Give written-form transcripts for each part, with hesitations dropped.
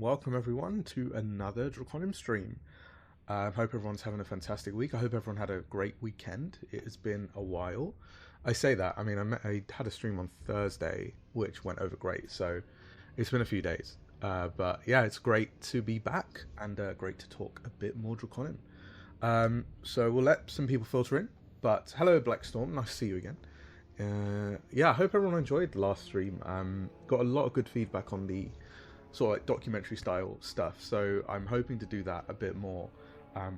welcome everyone to another Drakonym stream. I hope everyone's having a fantastic week. I hope everyone had a great weekend. It has been a while. I say that, I mean, I had a stream on Thursday, which went over great, so it's been a few days. But yeah, it's great to be back and great to talk a bit more Drakonym. So we'll let some people filter in, but hello Blackstorm, nice to see you again. Yeah, I hope everyone enjoyed the last stream. Got a lot of good feedback on the sort of like documentary style stuff, so I'm hoping to do that a bit more.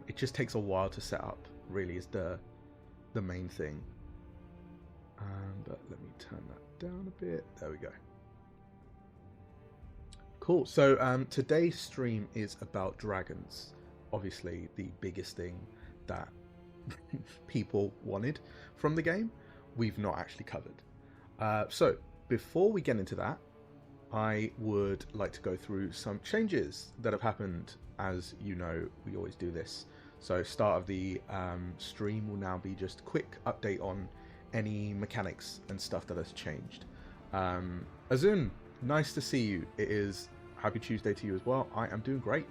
It just takes a while to set up, really, is the main thing. But let me turn that down a bit. There we go. Cool. So today's stream is about dragons. Obviously, the biggest thing that people wanted from the game, we've not actually covered. So before we get into that, I would like to go through some changes that have happened. As you know, we always do this. So start of the stream will now be just a quick update on any mechanics and stuff that has changed. Azun, nice to see you. It is happy Tuesday to you as well. I am doing great.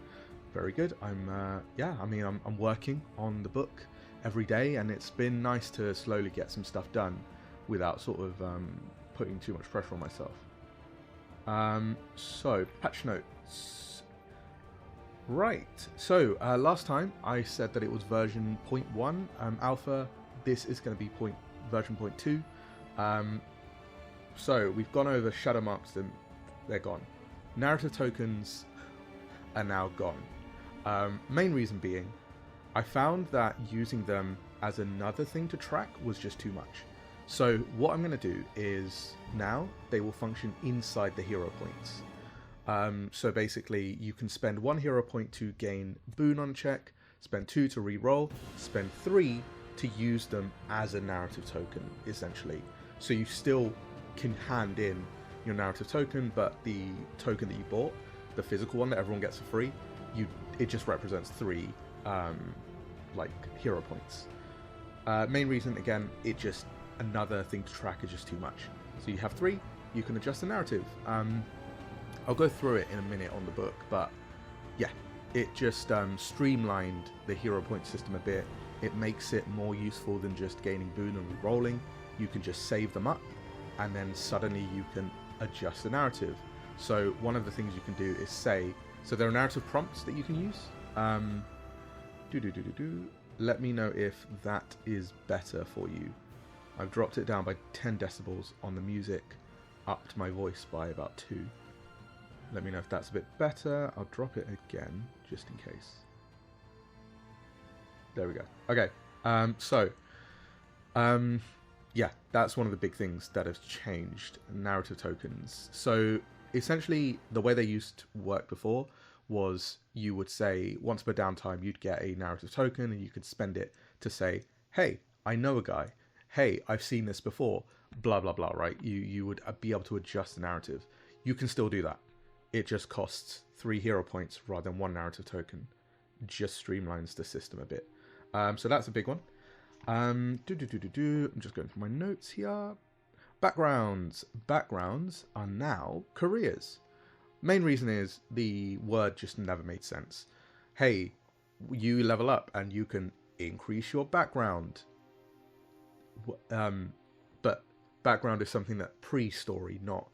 Very good. I'm working on the book every day, and it's been nice to slowly get some stuff done without sort of putting too much pressure on myself. So patch notes. Right, so last time I said that it was version 0.1 alpha. This is going to be version 0.2. So we've gone over shadow marks, and they're gone. Narrative tokens are now gone. Main reason being, I found that using them as another thing to track was just too much. So what I'm going to do is now they will function inside the hero points. So basically you can spend 1 hero point to gain boon on check, spend 2 to re-roll, spend 3 to use them as a narrative token, essentially. So you still can hand in your narrative token, but the token that you bought, the physical one that everyone gets for free, it just represents 3 like hero points. Main reason, again, it just another thing to track is just too much. So you have 3, you can adjust the narrative. I'll go through it in a minute on the book, but yeah, it just streamlined the hero point system a bit. It makes it more useful than just gaining boon and re-rolling. You can just save them up, and then suddenly you can adjust the narrative. So one of the things you can do is say, so there are narrative prompts that you can use. Let me know if that is better for you. I've dropped it down by 10 decibels on the music, upped my voice by about 2. Let me know if that's a bit better. I'll drop it again, just in case. There we go. Okay, yeah, that's one of the big things that has changed, narrative tokens. So essentially, the way they used to work before was you would say, once per downtime, you'd get a narrative token, and you could spend it to say, hey, I know a guy. Hey, I've seen this before, blah, blah, blah, right? You would be able to adjust the narrative. You can still do that. It just costs 3 hero points rather than 1 narrative token. Just streamlines the system a bit. So that's a big one. I'm just going through my notes here. Backgrounds. Backgrounds are now careers. Main reason is the word just never made sense. Hey, you level up and you can increase your background. But background is something that pre-story, not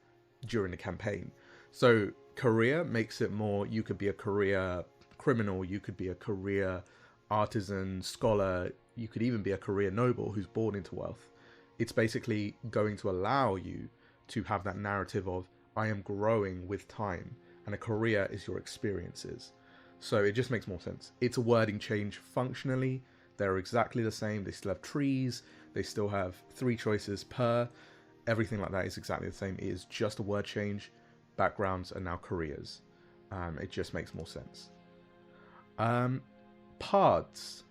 during the campaign. So career makes it more, you could be a career criminal, you could be a career artisan, scholar, you could even be a career noble who's born into wealth. It's basically going to allow you to have that narrative of, I am growing with time, and a career is your experiences. So it just makes more sense. It's a wording change functionally. They're exactly the same. They still have trees. They still have 3 choices per. Everything like that is exactly the same. It is just a word change. Backgrounds are now careers. It just makes more sense. Pards.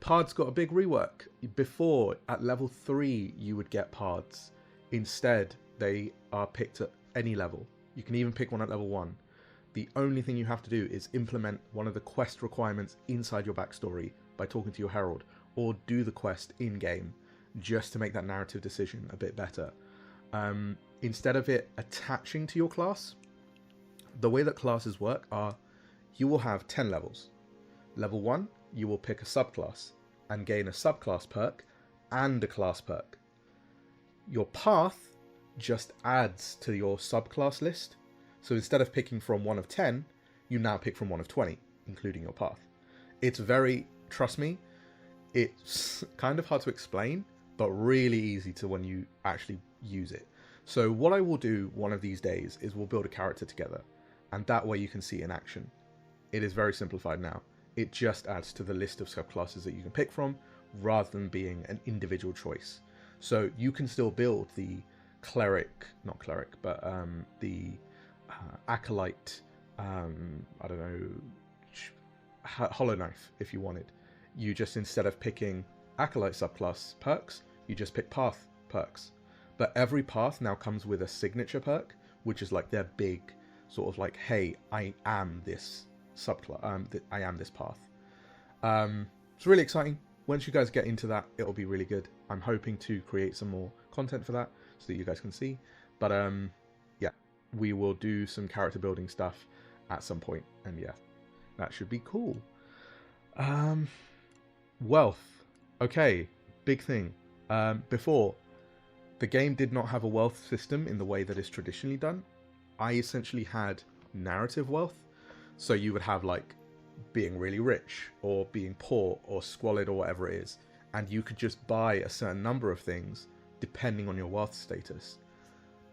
Pards got a big rework. Before, at level 3, you would get pards. Instead, they are picked at any level. You can even pick one at level 1. The only thing you have to do is implement one of the quest requirements inside your backstory by talking to your herald, or do the quest in-game, just to make that narrative decision a bit better. Instead of it attaching to your class, The way that classes work are you will have 10 levels. Level 1, you will pick a subclass and gain a subclass perk and a class perk. Your path just adds to your subclass list. So instead of picking from 1 of 10, you now pick from 1 of 20, including your path. It's very, trust me, it's kind of hard to explain, but really easy to when you actually use it. So what I will do one of these days is we'll build a character together, and that way you can see it in action. It is very simplified now. It just adds to the list of subclasses that you can pick from, rather than being an individual choice. So you can still build the not cleric, but the acolyte, I don't know, hollow knife if you wanted. You just, instead of picking acolyte subclass perks, you just pick path perks. But every path now comes with a signature perk, which is like their big sort of like, hey, I am this subclass, I am this path. It's really exciting. Once you guys get into that, it'll be really good. I'm hoping to create some more content for that so that you guys can see. But yeah, we will do some character building stuff at some point, and yeah, that should be cool. Wealth. Okay, big thing. Before, the game did not have a wealth system in the way that is traditionally done. I essentially had narrative wealth. So you would have like being really rich or being poor or squalid or whatever it is. And you could just buy a certain number of things depending on your wealth status.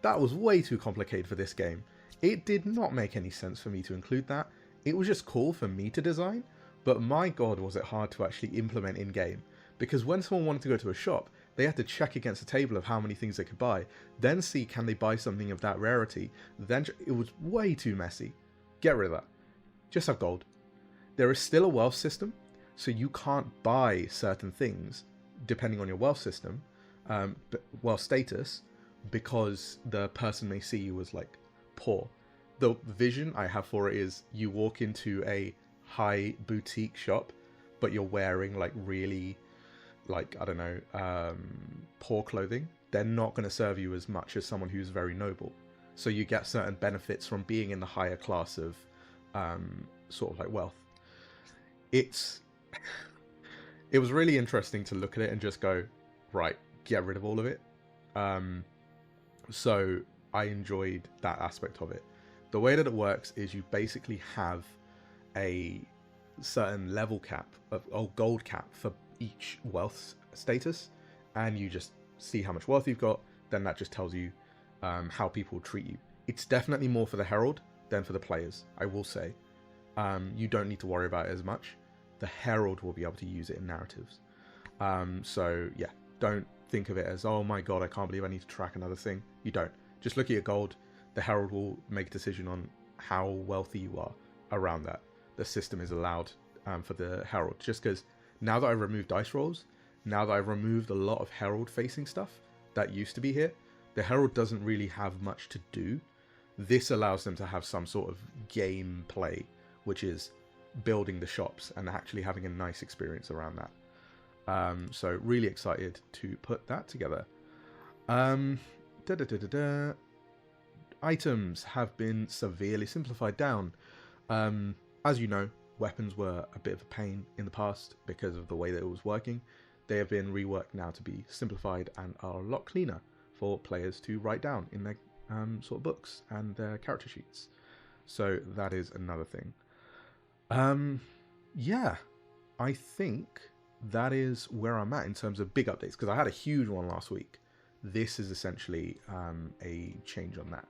That was way too complicated for this game. It did not make any sense for me to include that. It was just cool for me to design, but my god was it hard to actually implement in-game. Because when someone wanted to go to a shop, they had to check against a table of how many things they could buy, then see can they buy something of that rarity, then it was way too messy. Get rid of that. Just have gold. There is still a wealth system, so you can't buy certain things depending on your wealth system, wealth status, because the person may see you as like poor. The vision I have for it is you walk into a high boutique shop, but you're wearing like really, like, I don't know, poor clothing. They're not going to serve you as much as someone who's very noble. So you get certain benefits from being in the higher class of sort of like wealth. It was really interesting to look at it and just go, right, get rid of all of it. So I enjoyed that aspect of it. The way that it works is you basically have a certain level cap or gold cap for each wealth status, and you just see how much wealth you've got. Then that just tells you how people treat you. It's definitely more for the herald than for the players, I will say. You don't need to worry about it as much. The herald will be able to use it in narratives. So yeah, don't think of it as, oh my god, I can't believe I need to track another thing. You don't. Just look at your gold. The herald will make a decision on how wealthy you are around that. The system is allowed for the herald, just because now that I've removed dice rolls, now that I've removed a lot of herald facing stuff that used to be here, the herald doesn't really have much to do. This allows them to have some sort of game play, which is building the shops and actually having a nice experience around that. So really excited to put that together. Items have been severely simplified down. As you know, weapons were a bit of a pain in the past because of the way that it was working. They have been reworked now to be simplified and are a lot cleaner for players to write down in their sort of books and their character sheets. So that is another thing. Yeah, I think that is where I'm at in terms of big updates, because I had a huge one last week. This is essentially a change on that.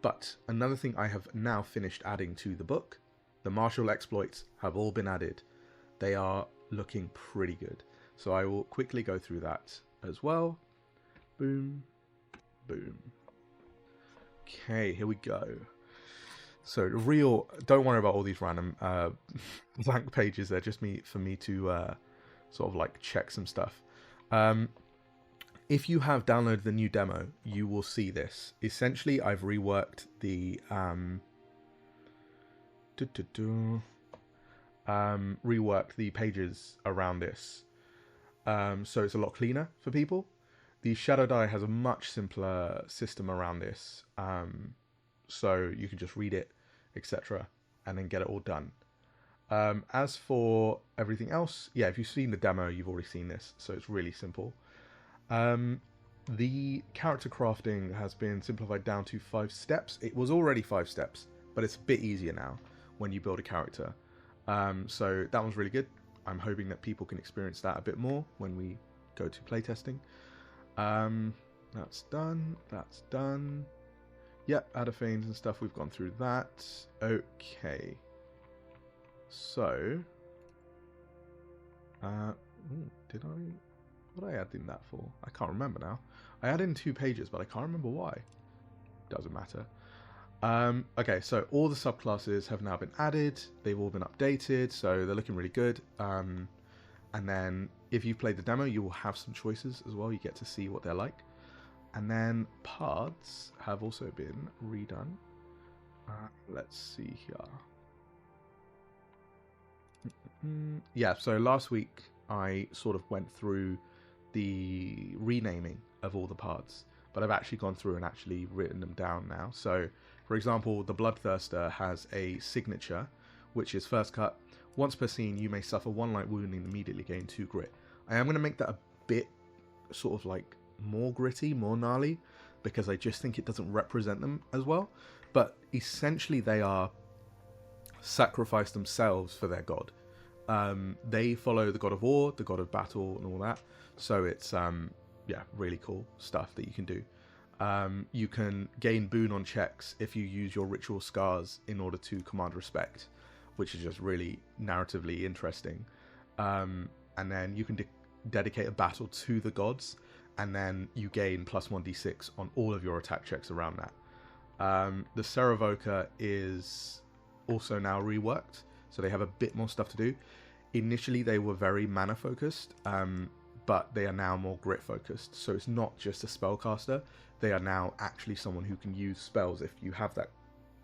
But another thing I have now finished adding to the book, the martial exploits have all been added. They are looking pretty good. So I will quickly go through that as well. Boom, boom. Okay, here we go. So don't worry about all these random blank pages. They're just for me to sort of like check some stuff. If you have downloaded the new demo, you will see this. Essentially, I've reworked the reworked the pages around this, so it's a lot cleaner for people. The shadow die has a much simpler system around this, so you can just read it etc., and then get it all done. As for everything else, yeah, if you've seen the demo, you've already seen this, so it's really simple. The character crafting has been simplified down to 5 steps. It was already 5 steps, but it's a bit easier now when you build a character. So that one's really good. I'm hoping that people can experience that a bit more when we go to playtesting. That's done. That's done. Yep, Adaphanes and stuff, we've gone through that. Okay. So, did I... What did I add in that for? I can't remember now. I added in 2 pages, but I can't remember why. Doesn't matter. Okay, so all the subclasses have now been added. They've all been updated, so they're looking really good. And then if you've played the demo, you will have some choices as well. You get to see what they're like. And then paths have also been redone. Let's see here. Yeah, so last week I sort of went through the renaming of all the paths, but I've actually gone through and actually written them down now. So, for example, the Bloodthirster has a signature, which is first cut. Once per scene, you may suffer 1 light wound and immediately gain 2 grit. I am going to make that a bit sort of like more gritty, more gnarly, because I just think it doesn't represent them as well. But essentially, they are sacrifice themselves for their god. They follow the god of war, the god of battle, and all that. So it's yeah, really cool stuff that you can do. You can gain boon on checks if you use your ritual scars in order to command respect, which is just really narratively interesting. And then you can dedicate a battle to the gods, and then you gain +1d6 on all of your attack checks around that. The Serevoker is also now reworked, so they have a bit more stuff to do. Initially they were very mana focused, but they are now more grit focused, so it's not just a spellcaster. They are now actually someone who can use spells if you have that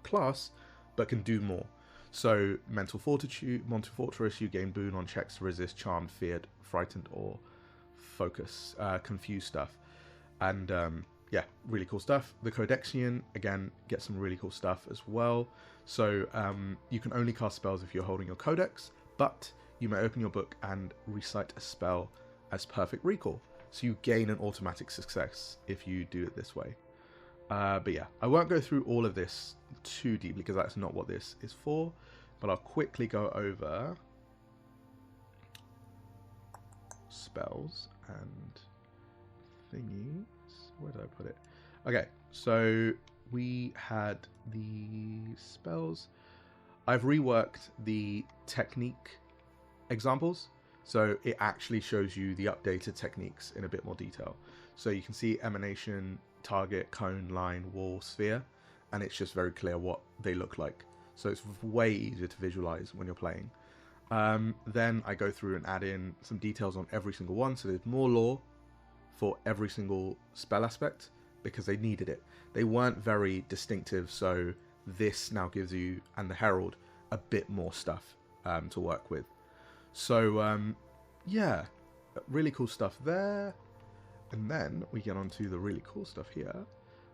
class, but can do more. So mental fortress, you gain boon on checks to resist charmed, feared, frightened, or focus, confused stuff. And yeah, really cool stuff. The Codexian, again, gets some really cool stuff as well. So you can only cast spells if you're holding your codex, but you may open your book and recite a spell as perfect recall. So you gain an automatic success if you do it this way. But yeah, I won't go through all of this too deeply because that's not what this is for. But I'll quickly go over spells and thingies. Where did I put it? Okay, so we had the spells. I've reworked the technique examples, so it actually shows you the updated techniques in a bit more detail. So you can see emanation, target, cone, line, wall, sphere, and it's just very clear what they look like. So it's way easier to visualize when you're playing. Then I go through and add in some details on every single one, so there's more lore for every single spell aspect because they needed it. They weren't very distinctive, so this now gives you, and the Herald, a bit more stuff to work with. So yeah, really cool stuff there. And then we get on to the really cool stuff here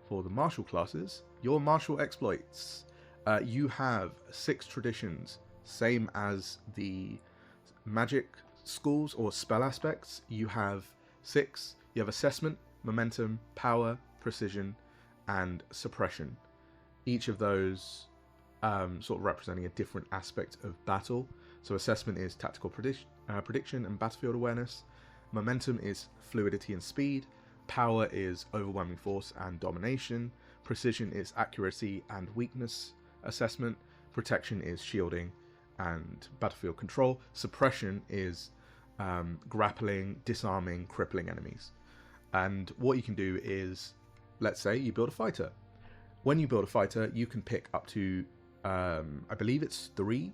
for the martial classes. Your martial exploits. You have 6 traditions, same as the magic schools or spell aspects. You have 6. You have assessment, momentum, power, precision, and suppression. Each of those sort of representing a different aspect of battle. So assessment is tactical prediction and battlefield awareness. Momentum is fluidity and speed. Power is overwhelming force and domination. Precision is accuracy and weakness assessment. Protection is shielding and battlefield control. Suppression is grappling, disarming, crippling enemies. And what you can do is, let's say you build a fighter. When you build a fighter, you can pick up to, I believe it's 3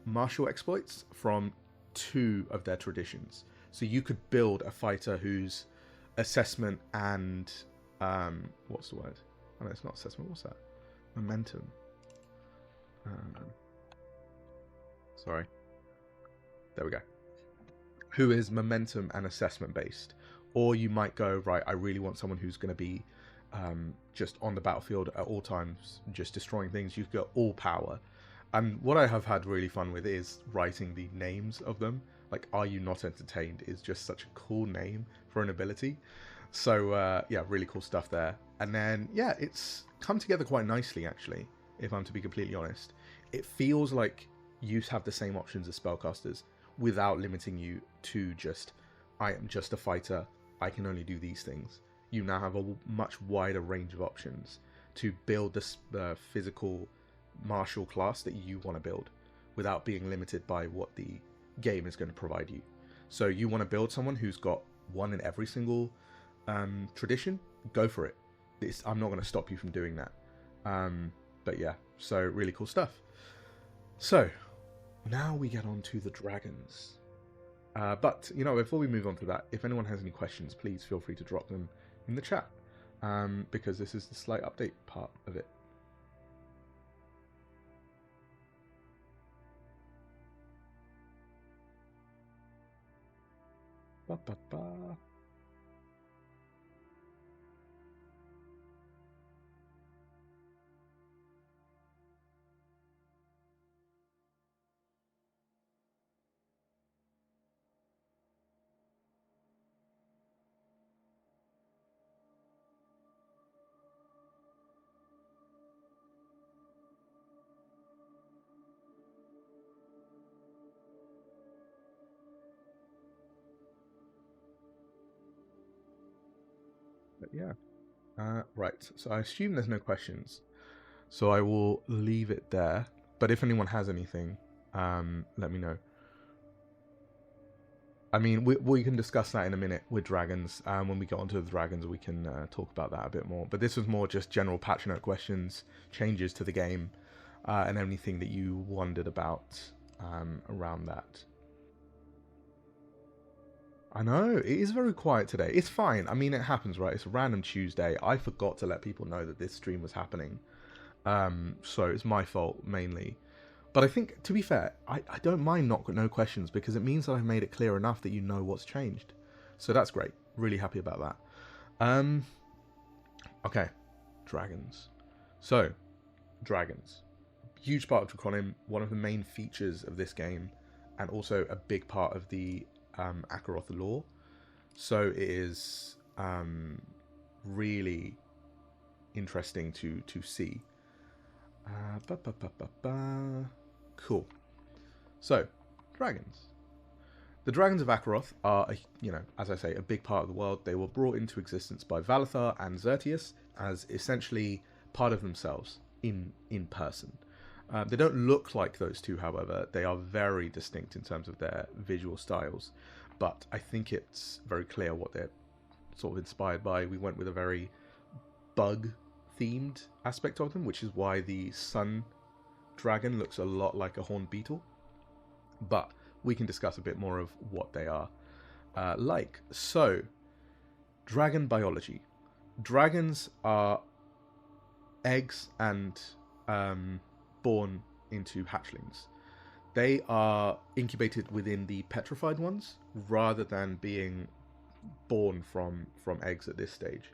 martial exploits from 2 of their traditions. So you could build a fighter whose assessment and, what's the word? Oh no, it's not assessment, what's that? Momentum. Sorry. There we go. Who is momentum and assessment based. Or you might go, right, I really want someone who's going to be just on the battlefield at all times, just destroying things. You've got all power. And what I have had really fun with is writing the names of them. Like, Are You Not Entertained is just such a cool name for an ability. So, yeah, really cool stuff there. And then, yeah, it's come together quite nicely, actually, if I'm to be completely honest. It feels like you have the same options as spellcasters without limiting you to just, I am just a fighter, I can only do these things. You now have a much wider range of options to build the physical martial class that you want to build without being limited by what the game is going to provide you. So you want to build someone who's got one in every single tradition, go for it. I'm not going to stop you from doing that. But yeah, so really cool stuff. So now we get on to the dragons. But, you know, before we move on to that, if anyone has any questions, please feel free to drop them in the chat, because this is the slight update part of it. Ba, ba, ba. But yeah. Right, so I assume there's no questions, so I will leave it there. But if anyone has anything, let me know. I mean, we can discuss that in a minute with dragons. When we get onto the dragons, we can talk about that a bit more. But this was more just general patch note questions, changes to the game, and anything that you wondered about around that. I know, it is very quiet today. It's fine. I mean, it happens, right? It's a random Tuesday. I forgot to let people know that this stream was happening. So it's my fault, mainly. But I think, to be fair, I don't mind no questions, because it means that I've made it clear enough that you know what's changed. So that's great. Really happy about that. Okay. Dragons. So, dragons. Huge part of Drakonym, one of the main features of this game, and also a big part of the Akaroth lore. So it is really interesting to see. Cool. So, dragons. The dragons of Akaroth are, you know, as I say, a big part of the world. They were brought into existence by Valathar and Xertius as essentially part of themselves in person. They don't look like those two, however. They are very distinct in terms of their visual styles. But I think it's very clear what they're sort of inspired by. We went with a very bug-themed aspect of them, which is why the sun dragon looks a lot like a horned beetle. But we can discuss a bit more of what they are like. So, dragon biology. Dragons are eggs and born into hatchlings. They are incubated within the petrified ones rather than being born from eggs at this stage.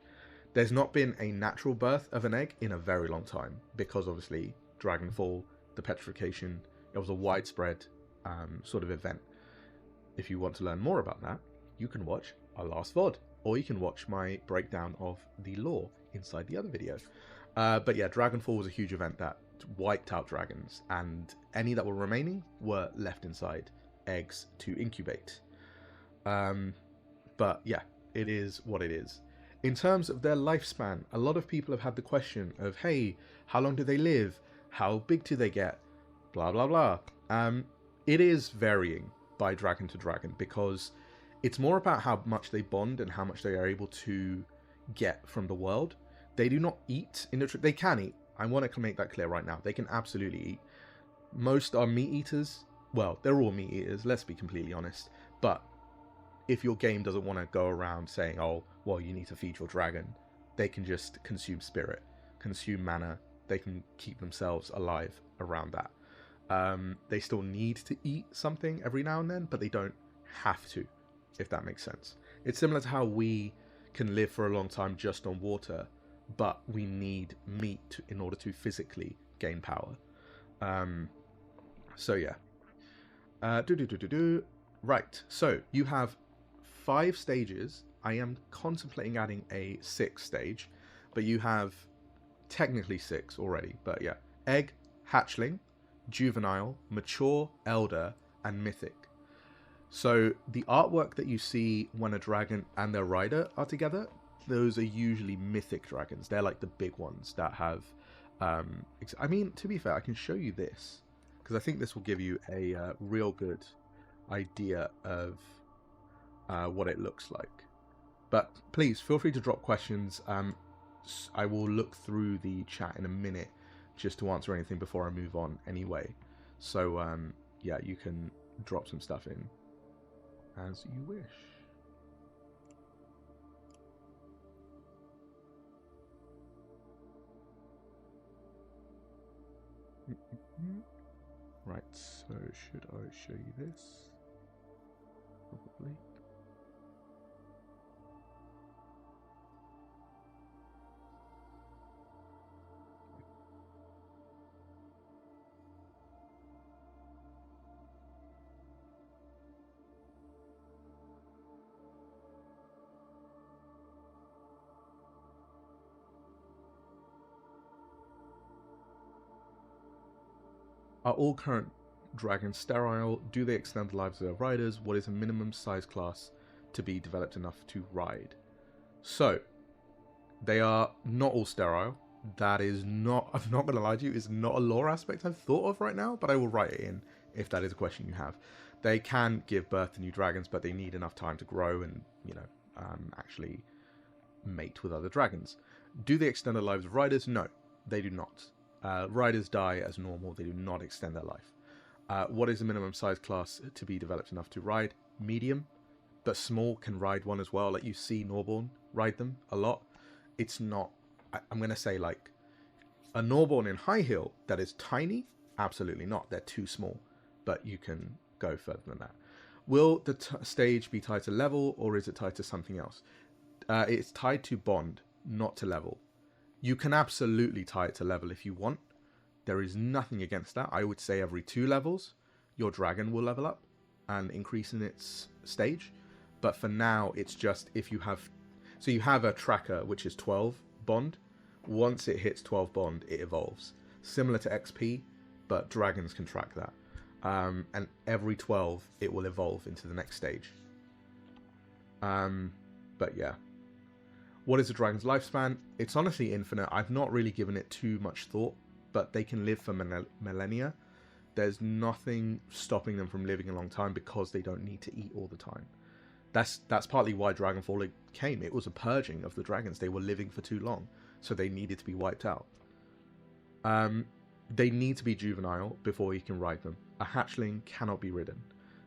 There's not been a natural birth of an egg in a very long time, because obviously Dragonfall, the petrification, it was a widespread sort of event. If you want to learn more about that, you can watch our last VOD, or you can watch my breakdown of the lore inside the other video. But yeah, Dragonfall was a huge event that wiped out dragons, and any that were remaining were left inside eggs to incubate. But yeah, it is what it is. In terms of their lifespan, a lot of people have had the question of, hey, how long do they live? How big do they get? Blah, blah, blah. It is varying by dragon to dragon, because it's more about how much they bond and how much they are able to get from the world. They do not eat in the they can eat. I want to make that clear right now. They can absolutely eat. Most are meat eaters. Well, they're all meat eaters, let's be completely honest. But if your game doesn't want to go around saying, oh, well, you need to feed your dragon, they can just consume spirit, consume mana. They can keep themselves alive around that. They still need to eat something every now and then, but they don't have to, if that makes sense. It's similar to how we can live for a long time just on water, but we need meat in order to physically gain power. So yeah. Right, so you have 5 stages. I am contemplating adding a 6th stage, but you have technically 6 already. But yeah, egg, hatchling, juvenile, mature, elder, and mythic. So the artwork that you see when a dragon and their rider are together, those are usually mythic dragons. They're like the big ones that have... I mean, to be fair, I can show you this, because I think this will give you a real good idea of what it looks like. But please, feel free to drop questions. I will look through the chat in a minute just to answer anything before I move on anyway. So, yeah, you can drop some stuff in as you wish. Right, so should I show you this? Probably. Are all current dragons sterile? Do they extend the lives of their riders? What is a minimum size class to be developed enough to ride? So, they are not all sterile. That is not, I'm not going to lie to you, is not a lore aspect I've thought of right now, but I will write it in if that is a question you have. They can give birth to new dragons, but they need enough time to grow and, you know, actually mate with other dragons. Do they extend the lives of riders? No, they do not. Riders die as normal. They do not extend their life. What is the minimum size class to be developed enough to ride? Medium, but small can ride one as well. Like you see Norborn ride them a lot. It's not, I'm going to say like a Norborn in high heel that is tiny. Absolutely not. They're too small, but you can go further than that. Will the stage be tied to level or is it tied to something else? It's tied to bond, not to level. You can absolutely tie it to level if you want. There is nothing against that. I would say every 2 levels, your dragon will level up and increase in its stage. But for now, it's just if you have... So you have a tracker, which is 12 bond. Once it hits 12 bond, it evolves. Similar to XP, but dragons can track that. And every 12, it will evolve into the next stage. But yeah. What is a dragon's lifespan? It's honestly infinite. I've not really given it too much thought, but they can live for millennia. There's nothing stopping them from living a long time because they don't need to eat all the time. That's partly why Dragonfall came. It was a purging of the dragons. They were living for too long, so they needed to be wiped out. They need to be juvenile before you can ride them. A hatchling cannot be ridden.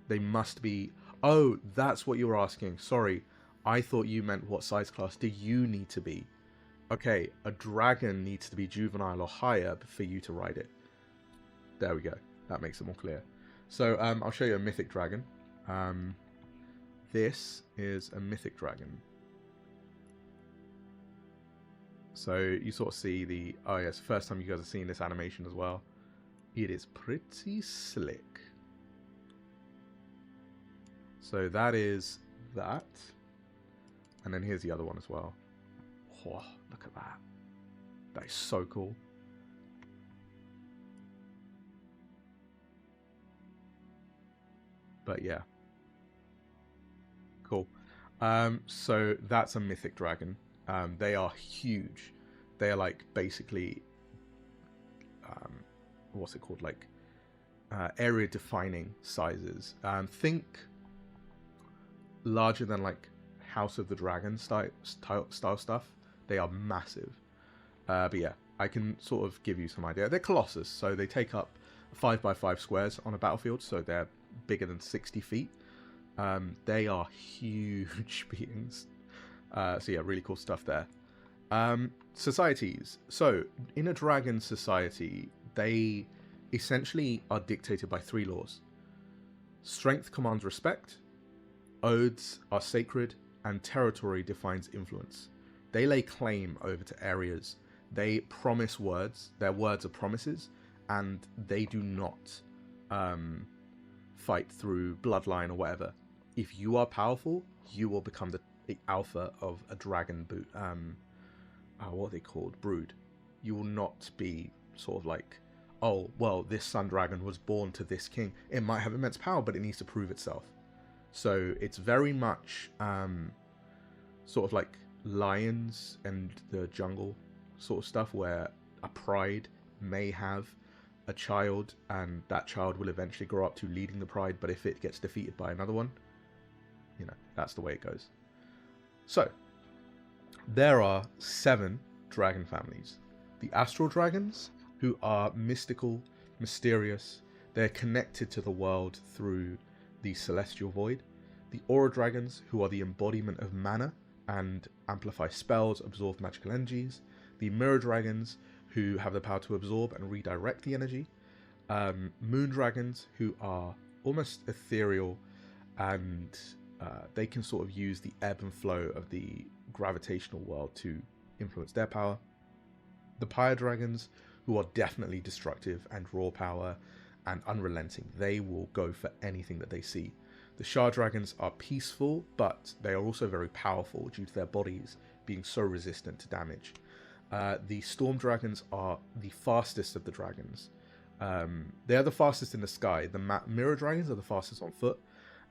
They must be... Oh, that's what you were asking. Sorry. I thought you meant what size class do you need to be? Okay, a dragon needs to be juvenile or higher for you to ride it. There we go. That makes it more clear. So I'll show you a mythic dragon. This is a mythic dragon. So you sort of see the... Oh yes, first time you guys are seeing this animation as well. It is pretty slick. So that is that. And then here's the other one as well. Oh, look at that. That is so cool. But yeah. Cool. So that's a mythic dragon. They are huge. They are like basically... what's it called? Like area defining sizes. Think larger than like House of the Dragon style stuff. They are massive. But yeah, I can sort of give you some idea. They're Colossus, so they take up 5x5 squares on a battlefield, so they're bigger than 60 feet. They are huge beings. So yeah, really cool stuff there. Societies. So in a dragon society, they essentially are dictated by 3 laws. Strength commands respect, oaths are sacred, and territory defines influence. They lay claim over to areas. They promise words. Their words are promises, and they do not fight through bloodline or whatever. If you are powerful, you will become the alpha of a dragon what are they called? Brood. You will not be sort of like, oh, well, this sun dragon was born to this king. It might have immense power, but it needs to prove itself. So it's very much sort of like lions and the jungle sort of stuff, where a pride may have a child, and that child will eventually grow up to leading the pride, but if it gets defeated by another one, you know, that's the way it goes. So there are 7 dragon families. The astral dragons, who are mystical, mysterious. They're connected to the world through the celestial void. The aura dragons, who are the embodiment of mana and amplify spells, absorb magical energies. The mirror dragons, who have the power to absorb and redirect the energy. Moon dragons, who are almost ethereal, and they can sort of use the ebb and flow of the gravitational world to influence their power. The pyre dragons, who are definitely destructive and raw power and unrelenting. They will go for anything that they see. The shard dragons are peaceful, but they are also very powerful due to their bodies being so resistant to damage. The storm dragons are the fastest of the dragons. They are the fastest in the sky. The mirror dragons are the fastest on foot.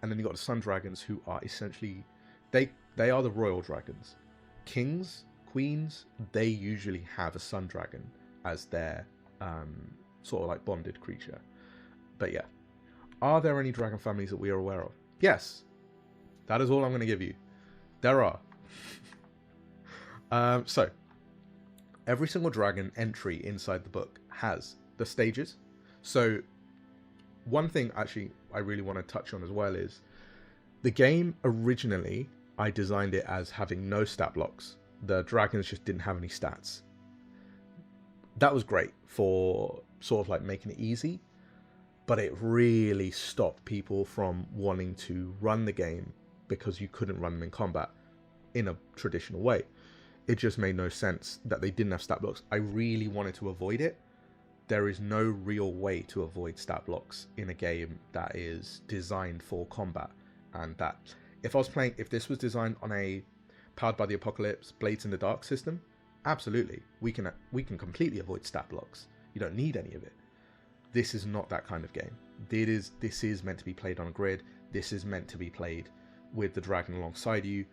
And then you've got the sun dragons, who are essentially, they are the royal dragons. Kings, queens, they usually have a sun dragon as their sort of like bonded creature. But yeah, are there any dragon families that we are aware of? Yes, that is all I'm going to give you. There are. So every single dragon entry inside the book has the stages. So one thing actually I really want to touch on as well is the game originally, I designed it as having no stat blocks. The dragons just didn't have any stats. That was great for sort of like making it easy, but it really stopped people from wanting to run the game because you couldn't run them in combat in a traditional way. It just made no sense that they didn't have stat blocks. I really wanted to avoid it. There is no real way to avoid stat blocks in a game that is designed for combat. And that, if this was designed on a Powered by the Apocalypse, Blades in the Dark system, absolutely, we can completely avoid stat blocks. You don't need any of it. This is not that kind of game. This is meant to be played on a grid. This is meant to be played with the dragon alongside you.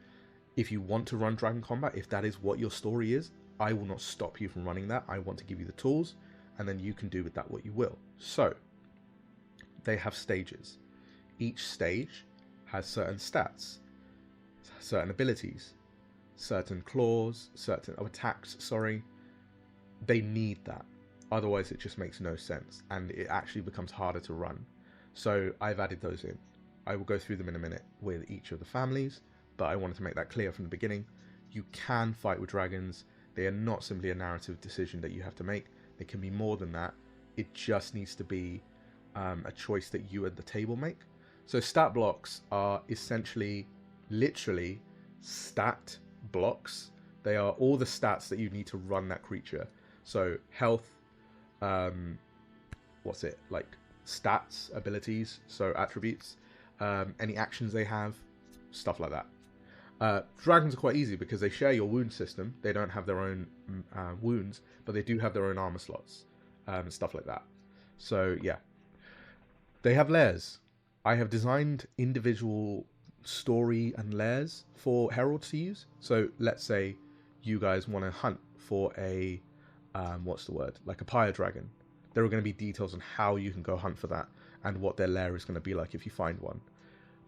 If you want to run dragon combat, if that is what your story is, I will not stop you from running that. I want to give you the tools, and then you can do with that what you will. So they have stages. Each stage has certain stats, certain abilities, certain claws, certain attacks, sorry. They need that. Otherwise it just makes no sense, and it actually becomes harder to run. So I've added those in. I will go through them in a minute with each of the families, but I wanted to make that clear from the beginning. You can fight with dragons. They are not simply a narrative decision that you have to make. They can be more than that. It just needs to be a choice that you at the table make. So stat blocks are essentially, literally, stat blocks. They are all the stats that you need to run that creature. So health, stats, abilities, so attributes, any actions they have, stuff like that. Dragons are quite easy because they share your wound system. They don't have their own wounds, but they do have their own armor slots and stuff like that. So yeah, they have lairs. I have designed individual story and lairs for heralds to use. So let's say you guys want to hunt for a like a pyre dragon. There are going to be details on how you can go hunt for that and what their lair is going to be like if you find one.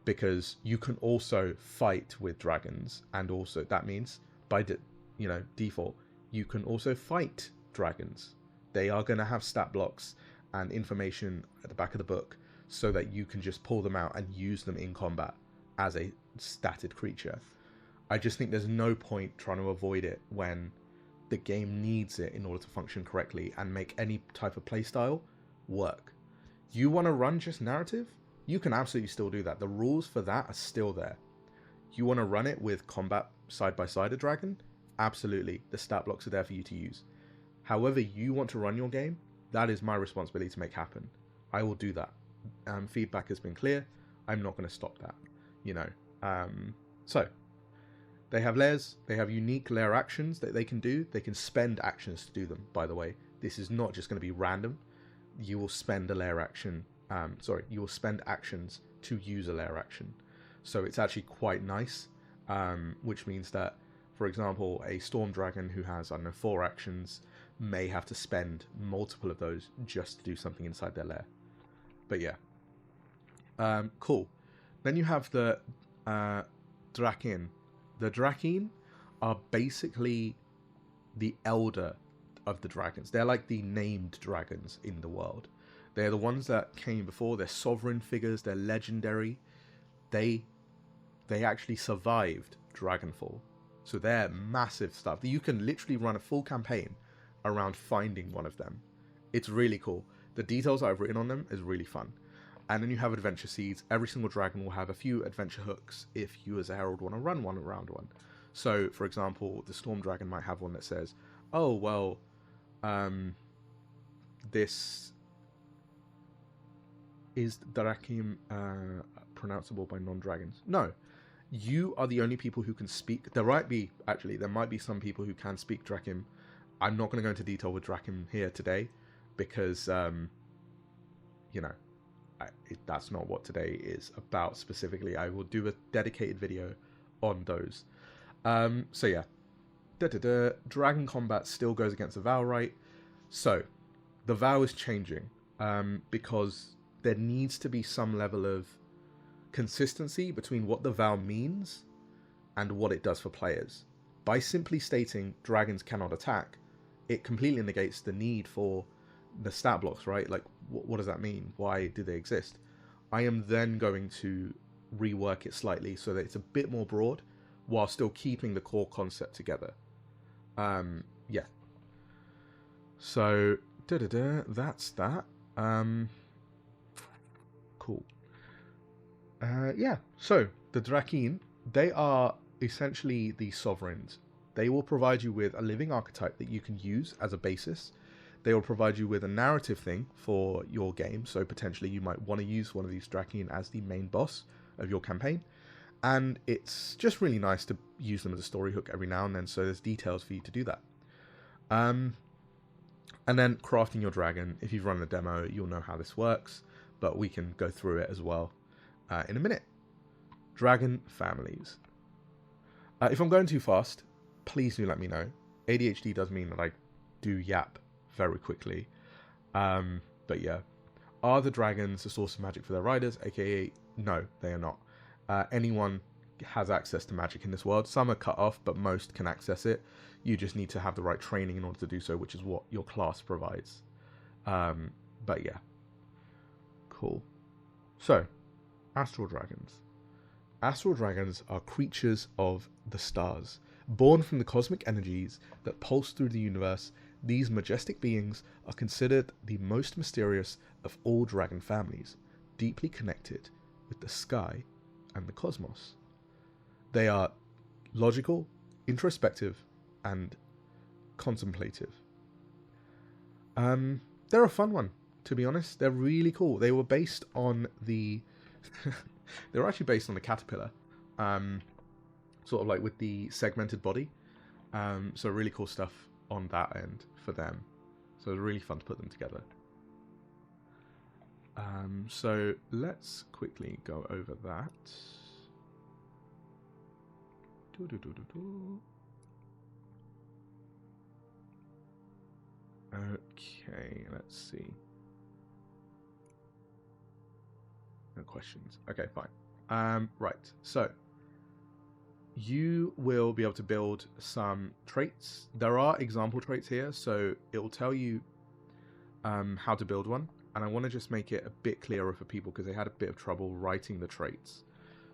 Because you can also fight with dragons, and also that means by default you can also fight dragons. They are going to have stat blocks and information at the back of the book so that you can just pull them out and use them in combat as a statted creature. I just think there's no point trying to avoid it when the game needs it in order to function correctly and make any type of playstyle work. You want to run just narrative? You can absolutely still do that. The rules for that are still there. You want to run it with combat side by side a dragon? absolutely, the stat blocks are there for you to use. However you want to run your game, that is my responsibility to make happen. I will do that. Feedback has been clear. I'm not going to stop that, you know. So they have layers. They have unique layer actions that they can do. They can spend actions to do them, by the way. This is not just going to be random. You will spend a layer action. You will spend actions to use a layer action. So it's actually quite nice, which means that, for example, a Storm Dragon who has, I don't know, 4 actions may have to spend multiple of those just to do something inside their lair. But yeah. Cool. Then you have the Drakonym. The Drakonym are basically the elder of the dragons. They're like the named dragons in the world. They're the ones that came before. They're sovereign figures. They're legendary. They actually survived Dragonfall. So they're massive stuff. You can literally run a full campaign around finding one of them. It's really cool. The details I've written on them is really fun. And then you have adventure seeds. Every single dragon will have a few adventure hooks if you as a herald want to run one around one. So, for example, the Storm Dragon might have one that says, oh, well, this is Drakonym pronounceable by non-dragons? No. You are the only people who can speak. There might be some people who can speak Drakonym. I'm not going to go into detail with Drakonym here today because, you know, that's not what today is about specifically. I will do a dedicated video on those. So yeah, dragon combat still goes against the vow, right? So the vow is changing because there needs to be some level of consistency between what the vow means and what it does for players. By simply stating dragons cannot attack, it completely negates the need for the stat blocks, right? Like, what does that mean? Why do they exist? I am then going to rework it slightly so that it's a bit more broad while still keeping the core concept together. Yeah. So, that's that. Cool. Yeah, so the Drakonym, they are essentially the sovereigns. They will provide you with a living archetype that you can use as a basis. They will provide you with a narrative thing for your game, so potentially you might want to use one of these Drakonym as the main boss of your campaign. And it's just really nice to use them as a story hook every now and then, so there's details for you to do that. And then crafting your dragon. If you've run the demo, you'll know how this works, but we can go through it as well in a minute. Dragon families. If I'm going too fast, please do let me know. ADHD does mean that I do yap very quickly. But yeah. Are the dragons a source of magic for their riders? AKA, no, they are not. Anyone has access to magic in this world. Some are cut off, but most can access it. You just need to have the right training in order to do so, which is what your class provides. But yeah. Cool. So, astral dragons. Astral dragons are creatures of the stars. Born from the cosmic energies that pulse through the universe, these majestic beings are considered the most mysterious of all dragon families, deeply connected with the sky and the cosmos. They are logical, introspective, and contemplative. They're a fun one, to be honest. They're really cool. They were based on the... they were actually based on the caterpillar. Sort of like with the segmented body. So really cool stuff on that end for them. So it was really fun to put them together. So let's quickly go over that. Okay, let's see. No questions. Okay, fine. Right, so you will be able to build some traits. There are example traits here, so it will tell you how to build one. And I want to just make it a bit clearer for people because they had a bit of trouble writing the traits.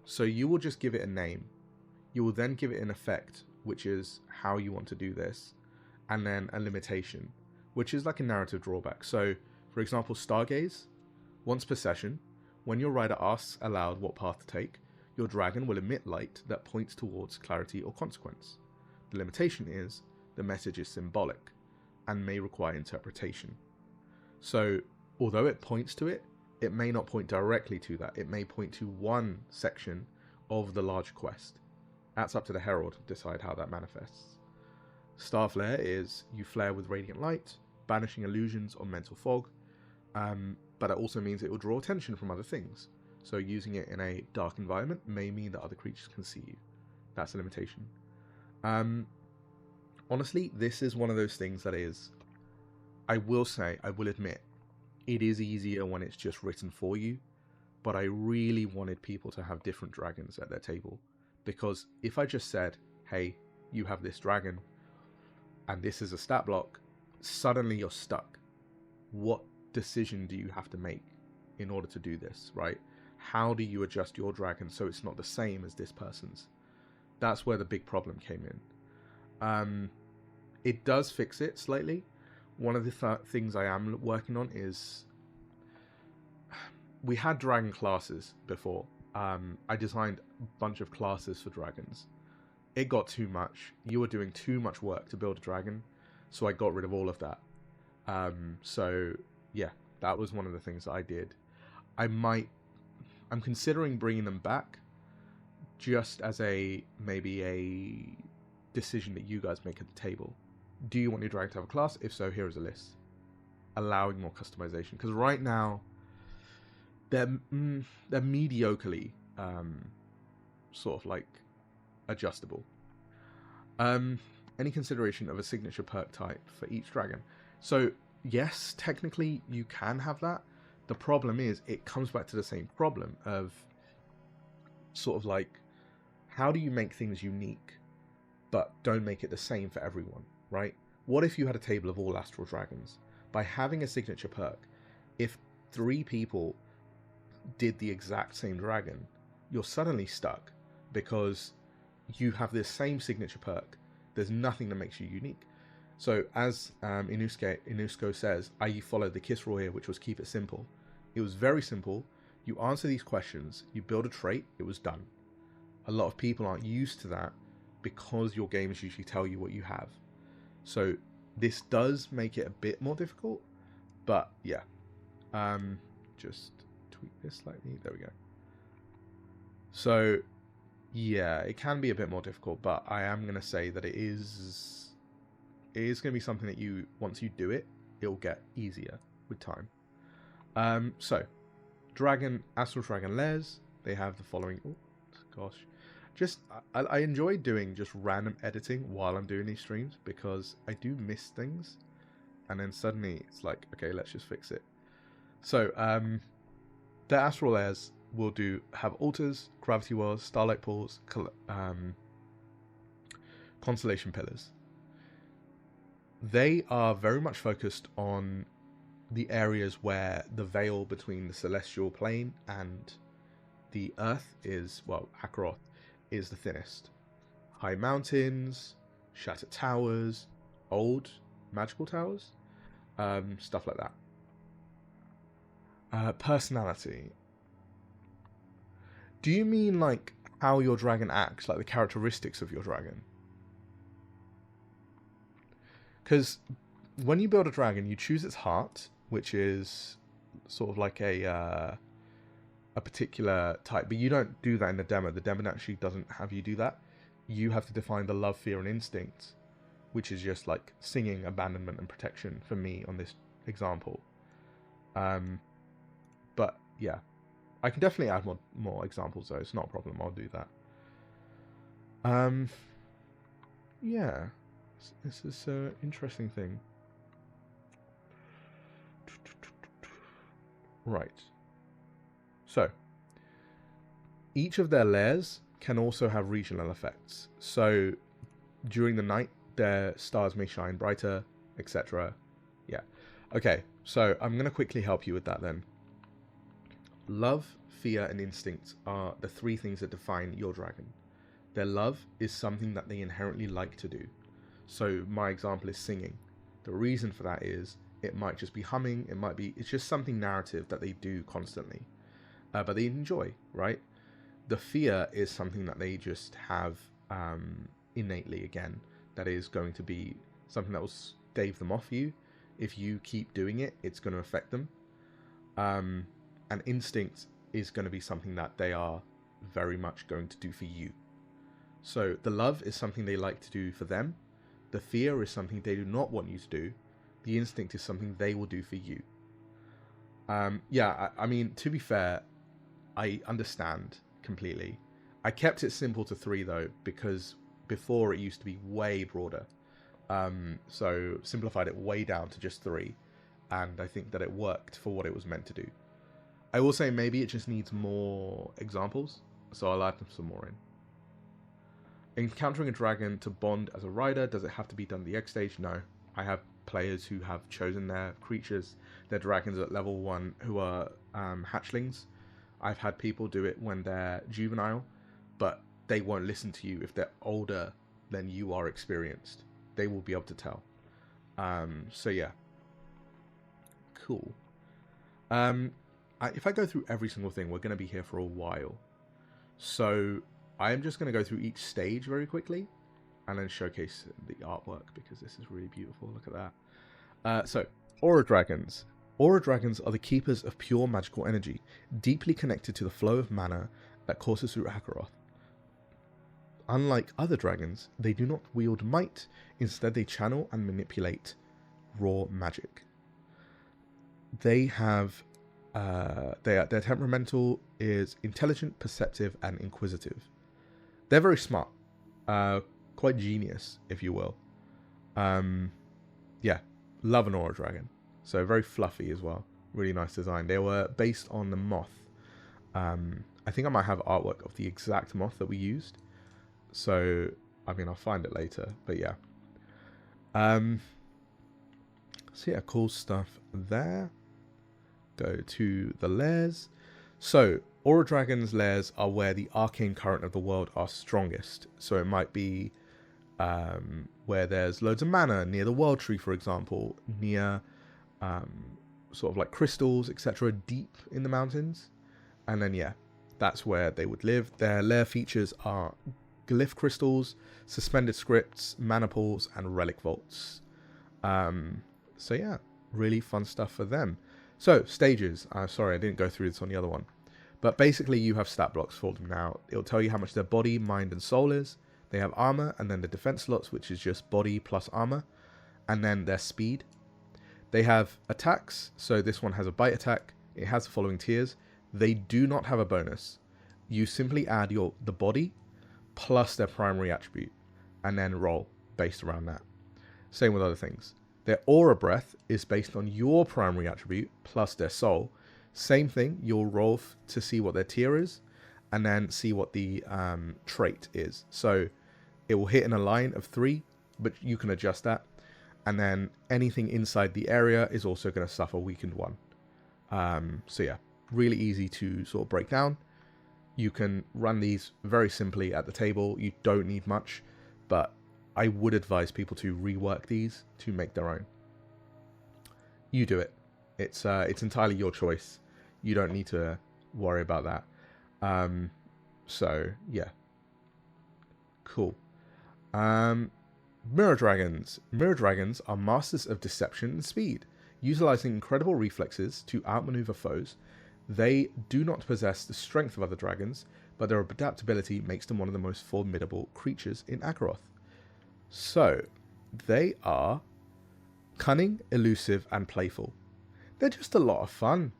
So you will just give it a name. You will then give it an effect, which is how you want to do this. And then a limitation, which is like a narrative drawback. So, for example, Stargaze. Once per session, when your rider asks aloud what path to take, your dragon will emit light that points towards clarity or consequence. The limitation is the message is symbolic and may require interpretation. So although it points to it, it may not point directly to that. It may point to one section of the large quest. That's up to the Herald to decide how that manifests. Star Flare is you flare with radiant light, banishing illusions or mental fog, but it also means it will draw attention from other things. So using it in a dark environment may mean that other creatures can see you. That's a limitation. Honestly, this is one of those things that is, I will admit, it is easier when it's just written for you, but I really wanted people to have different dragons at their table. Because if I just said, hey, you have this dragon, and this is a stat block, suddenly you're stuck. What decision do you have to make in order to do this, right? How do you adjust your dragon so it's not the same as this person's? That's where the big problem came in. It does fix it slightly. One of the things I am working on is, we had dragon classes before. I designed a bunch of classes for dragons. It got too much. You were doing too much work to build a dragon, so I got rid of all of that. So yeah, that was one of the things that I did. I'm considering bringing them back, just as maybe a decision that you guys make at the table. Do you want your dragon to have a class? If so, here is a list, allowing more customization. Because right now, they're mediocrely sort of like adjustable. Any consideration of a signature perk type for each dragon? So yes, technically you can have that. The problem is it comes back to the same problem of sort of like, how do you make things unique but don't make it the same for everyone, right? What if you had a table of all astral dragons? By having a signature perk, if 3 people did the exact same dragon, you're suddenly stuck because you have this same signature perk. There's nothing that makes you unique. So as Inusko says, I followed the kiss rule here, which was keep it simple. It was very simple. You answer these questions, you build a trait, it was done. A lot of people aren't used to that because your games usually tell you what you have. So this does make it a bit more difficult, but yeah. Just tweak this slightly. There we go. So yeah, it can be a bit more difficult, but I am going to say that it is going to be something that once you do it, it'll get easier with time. So Astral Dragon Lairs, they have the following. Oh gosh, I enjoy doing just random editing while I'm doing these streams because I do miss things, and then suddenly it's like, okay, let's just fix it. So the Astral Lairs will have altars, gravity wells, starlight pools, constellation pillars. They are very much focused on the areas where the veil between the celestial plane and the earth is, well, Akaroth, is the thinnest. High mountains, shattered towers, old magical towers, stuff like that. Personality. Do you mean like how your dragon acts, like the characteristics of your dragon? Because when you build a dragon, you choose its heart, which is sort of like a particular type, but you don't do that in the demo. The demo actually doesn't have you do that. You have to define the love, fear, and instinct, which is just like singing, abandonment, and protection for me on this example. But yeah, I can definitely add more examples though. It's not a problem. I'll do that. Yeah, this is an interesting thing. Right. So, each of their lairs can also have regional effects. So, during the night, their stars may shine brighter, etc. Yeah. Okay, so I'm going to quickly help you with that then. Love, fear, and instinct are the 3 things that define your dragon. Their love is something that they inherently like to do. So, my example is singing. The reason for that is it might just be humming, it's just something narrative that they do constantly. But they enjoy, right? The fear is something that they just have innately, again. that is going to be something that will stave them off you. If you keep doing it, it's going to affect them. And instinct is going to be something that they are very much going to do for you. So the love is something they like to do for them. The fear is something they do not want you to do. The instinct is something they will do for you. I mean, to be fair, I understand completely. I kept it simple to 3 though, because before it used to be way broader. So simplified it way down to just 3. And I think that it worked for what it was meant to do. I will say maybe it just needs more examples, so I'll add some more in. Encountering a dragon to bond as a rider, does it have to be done at the X stage? No. I have players who have chosen their creatures, their dragons at level 1 who are hatchlings. I've had people do it when they're juvenile, but they won't listen to you if they're older than you are experienced. They will be able to tell. So yeah. Cool. If I go through every single thing, we're going to be here for a while. So I'm just going to go through each stage very quickly and then showcase the artwork because this is really beautiful. Look at that. So, Aura Dragons. Aura Dragons are the keepers of pure magical energy, deeply connected to the flow of mana that courses through Azeroth. Unlike other dragons, they do not wield might, instead they channel and manipulate raw magic. They have their temperamental is intelligent, perceptive, and inquisitive. They're very smart, quite genius, if you will. Yeah, love an Aura Dragon. So very fluffy as well. Really nice design. They were based on the moth. I think I might have artwork of the exact moth that we used. So, I mean, I'll find it later. But yeah. So yeah, cool stuff there. Go to the lairs. So, Aura Dragon's lairs are where the arcane current of the world are strongest. So it might be where there's loads of mana, near the world tree, for example, near sort of like crystals, etc., deep in the mountains. And then, yeah, that's where they would live. Their lair features are glyph crystals, suspended scripts, mana pools, and relic vaults. So yeah, really fun stuff for them. So, stages. Sorry, I didn't go through this on the other one. But basically, you have stat blocks for them now. It'll tell you how much their body, mind, and soul is. They have armor, and then the defense slots, which is just body plus armor. And then their speed. They have attacks. So this one has a bite attack. It has the following tiers. They do not have a bonus. You simply add the body plus their primary attribute. And then roll based around that. Same with other things. Their aura breath is based on your primary attribute plus their soul. Same thing, you'll roll to see what their tier is and then see what the trait is. So it will hit in a line of 3, but you can adjust that. And then anything inside the area is also going to suffer weakened 1. So yeah, really easy to sort of break down. You can run these very simply at the table. You don't need much, but I would advise people to rework these to make their own. You do it. It's entirely your choice. You don't need to worry about that. So yeah, cool. Mirror Dragons. Mirror Dragons are masters of deception and speed, utilizing incredible reflexes to outmaneuver foes. They do not possess the strength of other dragons, but their adaptability makes them one of the most formidable creatures in Azeroth. So, they are cunning, elusive, and playful. They're just a lot of fun,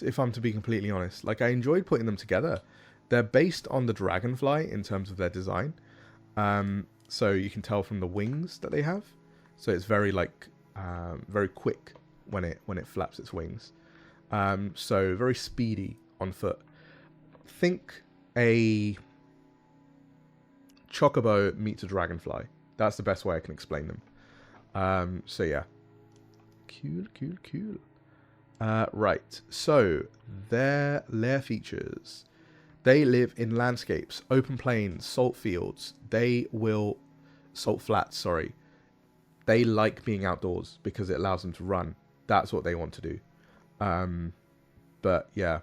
if I'm to be completely honest. Like, I enjoyed putting them together. They're based on the dragonfly in terms of their design. So you can tell from the wings that they have. So it's very very quick when it flaps its wings. So very speedy on foot. Think a chocobo meets a dragonfly. That's the best way I can explain them. So yeah. Cool. Right. So their lair features. They live in landscapes, open plains, salt fields. Salt flats, sorry. They like being outdoors because it allows them to run. That's what they want to do. But yeah,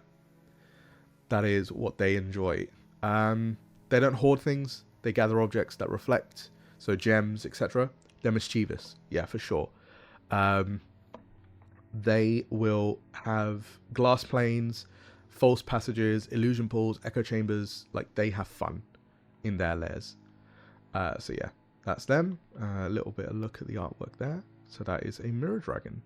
that is what they enjoy. They don't hoard things. They gather objects that reflect so gems, etc. They're mischievous, yeah, for sure. They will have glass planes, false passages, illusion pools, echo chambers. Like, they have fun in their lairs. So yeah, that's them. A little bit of look at the artwork there. So that is a mirror dragon.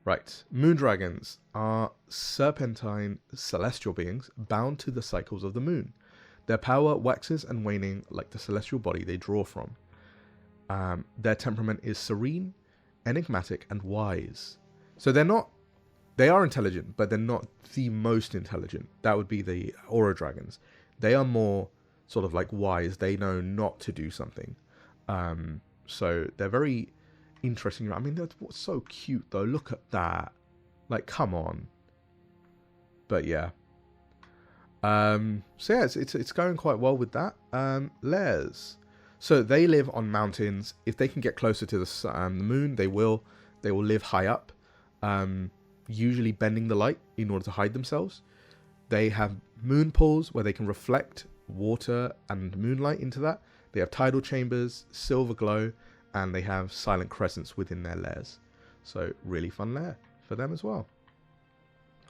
Right, moon dragons are serpentine celestial beings bound to the cycles of the moon. Their power waxes and waning like the celestial body they draw from. Their temperament is serene, enigmatic, and wise. So they are intelligent, but they're not the most intelligent. That would be the aura dragons. They are more sort of like wise. They know not to do something. So they're very interesting. I mean, that's what's so cute though. Look at that. Like, come on. But yeah. So yeah, it's going quite well with that. Lairs. So they live on mountains. If they can get closer to the moon, they will. They will live high up, usually bending the light in order to hide themselves. They have moon pools where they can reflect water and moonlight into that. They have tidal chambers, silver glow, and they have silent crescents within their lairs. So really fun lair for them as well.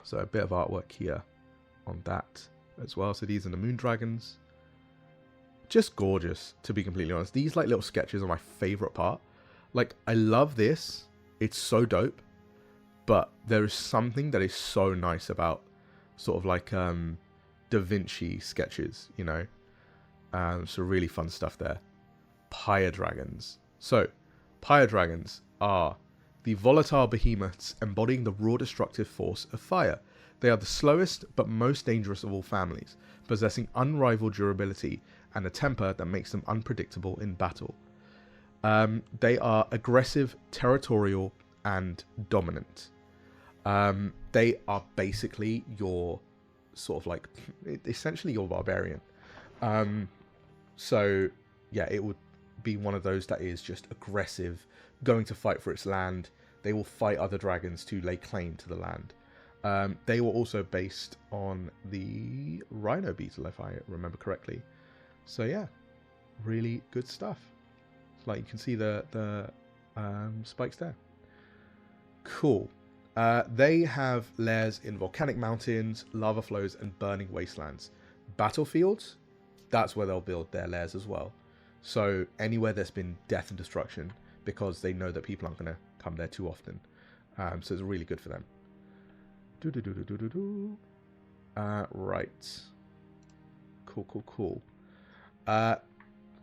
So a bit of artwork here on that as well. So these are the moon dragons. Just gorgeous, to be completely honest. These like little sketches are my favorite part. Like, I love this. It's so dope. But there is something that is so nice about sort of like Da Vinci sketches, you know. So really fun stuff there. Pyre dragons. So, pyre dragons are the volatile behemoths embodying the raw destructive force of fire. They are the slowest but most dangerous of all families, possessing unrivaled durability and a temper that makes them unpredictable in battle. They are aggressive, territorial, and dominant. They are basically your sort of like, essentially your barbarian. So yeah, it would be one of those that is just aggressive, going to fight for its land. They will fight other dragons to lay claim to the land. They were also based on the rhino beetle, if I remember correctly. So yeah, really good stuff. Like, you can see the spikes there. Cool. They have lairs in volcanic mountains, lava flows, and burning wastelands. Battlefields, that's where they'll build their lairs as well. So anywhere there's been death and destruction, because they know that people aren't going to come there too often. So it's really good for them. Right. Cool.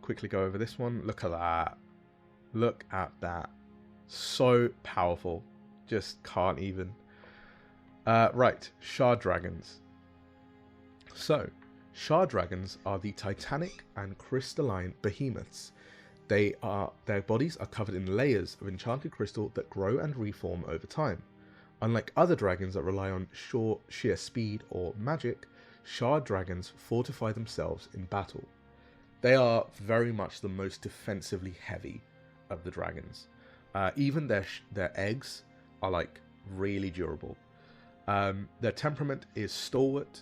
Quickly go over this one. Look at that. Look at that. So powerful. Just can't even. Right. Shard dragons. So, shard dragons are the titanic and crystalline behemoths. Their bodies are covered in layers of enchanted crystal that grow and reform over time. Unlike other dragons that rely on sheer speed or magic, shard dragons fortify themselves in battle. They are very much the most defensively heavy of the dragons. Even their eggs are like really durable. Their temperament is stalwart,